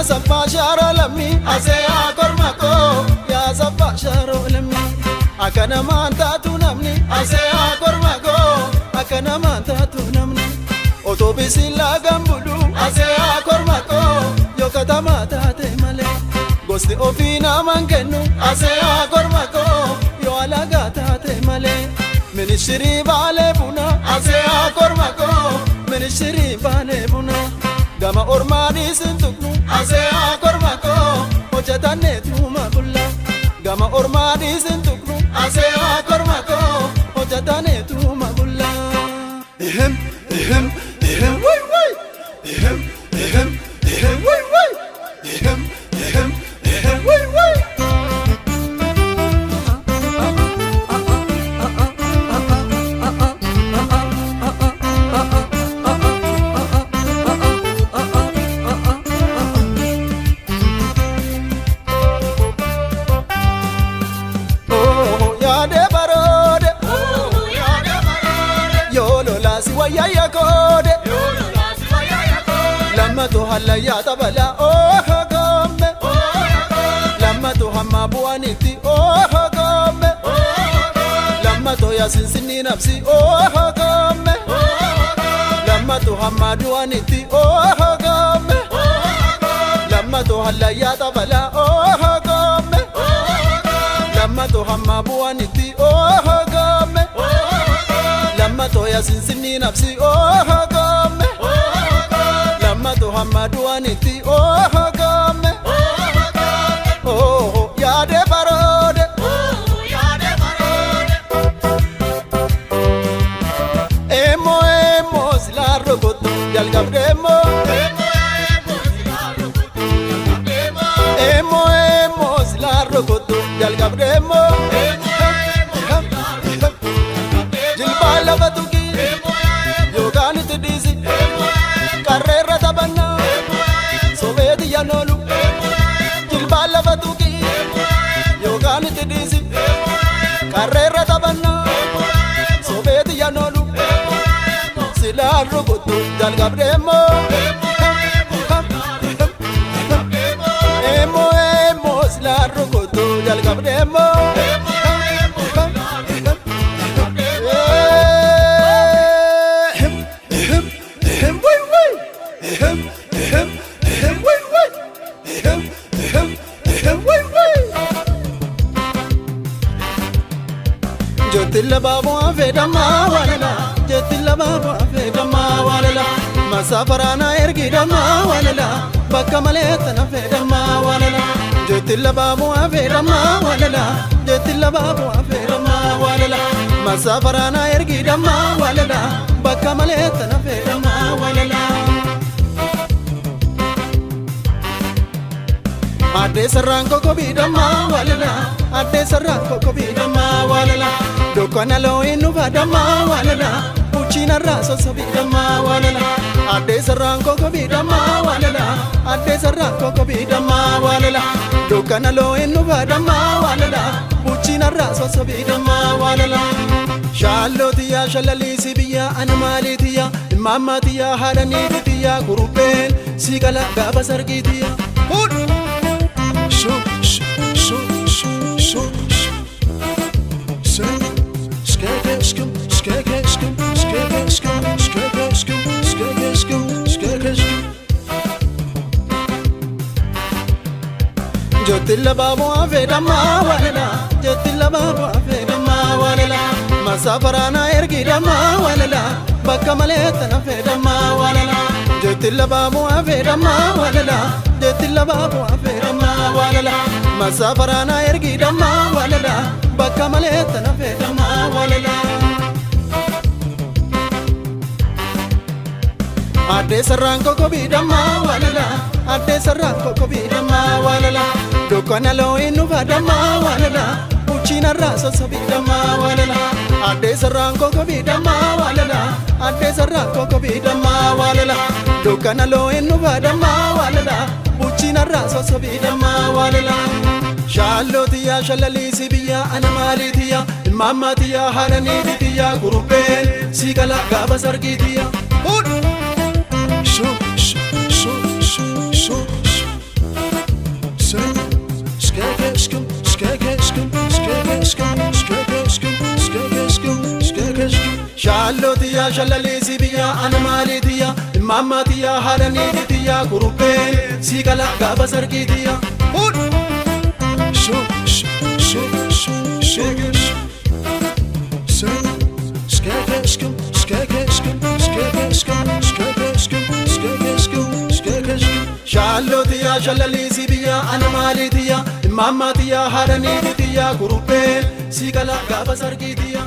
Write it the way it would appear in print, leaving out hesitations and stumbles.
sabba sharo lammi asea kormako ya sabba sharo lammi akana manta tu namni asea kormako akana manta tu namni otobisi la gambulu asea kormako yo katama tate male gosti ofina mangenu asea kormako yo alaga tate male ministri vale buna asea kormako ministri vale buna gama ormani sintuknu asea kormako hojatane tuma bulla gama ormani sintuknu asea kormako hojatane tuma bulla ehem wai wai ehem wai wai ehem wai wai ya kode lamma to halla ya tabala oh gomme lamma to hamma buaniti oh gomme lamma to ya sinsini nafsi oh gomme lamma to hamma duaniti oh gomme lamma to halla ya tabala oh gomme lamma to hamma buaniti oh gomme lamma to ya sinsini nafsi oh gomme lamma to hamadu aniti oh gomme oh ya de barode emo sila rogoto yal gabremo emo sila rogoto yal gabremo Batuki, Yogan to Dizzy, Carrera Tabana, Sovedia Nolu, Gilbala Batuki, Yogan to Dizzy, Carrera Tabana, Sovedia Nolu, Sila Rogoto, Dalgabremo, Emo, Sila Rogoto, Dalgabremo. Jotilla babu afedama walala Jotilla babu afedama walala Masafarana ergidama walala Bakka maleta afedama walala Jotilla babu afedama walala Jotilla babu afedama walala Masafarana ergidama walala Bakka maleta afedama walala Adde sarranko ko bidama walala Adde sarranko ko bidama walala Dokana lo inu badama walala Uchina raso so bidama walala Adde sarranko ko bidama walala Adde sarranko ko bidama walala Dokana lo inu badama walala Uchina raso so bidama walala Shalotiya shalalisi biya animalitiya Mamatiya halanitiya Kurupen sigala gaba sargitiya Jotilla babu afedama walala Jotilla babu afedama walala Masafarana ergidama walala Bakka maleta afedama walala Jotilla babu afedama walala Jotilla babu afedama walala Masafarana ergidama walala Bakka maleta afedama walala Adde sarranko ko bidama walala Adde sarranko ko bidama walala Dokana lo inu badama walala Uchina raso so bidama walala Adde sarranko ko bidama walala Adde sarranko ko bidama walala Dokana lo inu badama walala Uchina raso so bidama walala Shalotiya shalalisi biya animalitiya Mamatiya halanitiya Kurupen sigala gaba sargitiya shallalisi biya ana malitiya imamatiya harani tiya kurupe sigala gaba sarkitiya hud shu shu shu shu shu Shallotiya shallalisi biya ana malitiya imamatiya harani tiya kurupe sigala gaba sarkitiya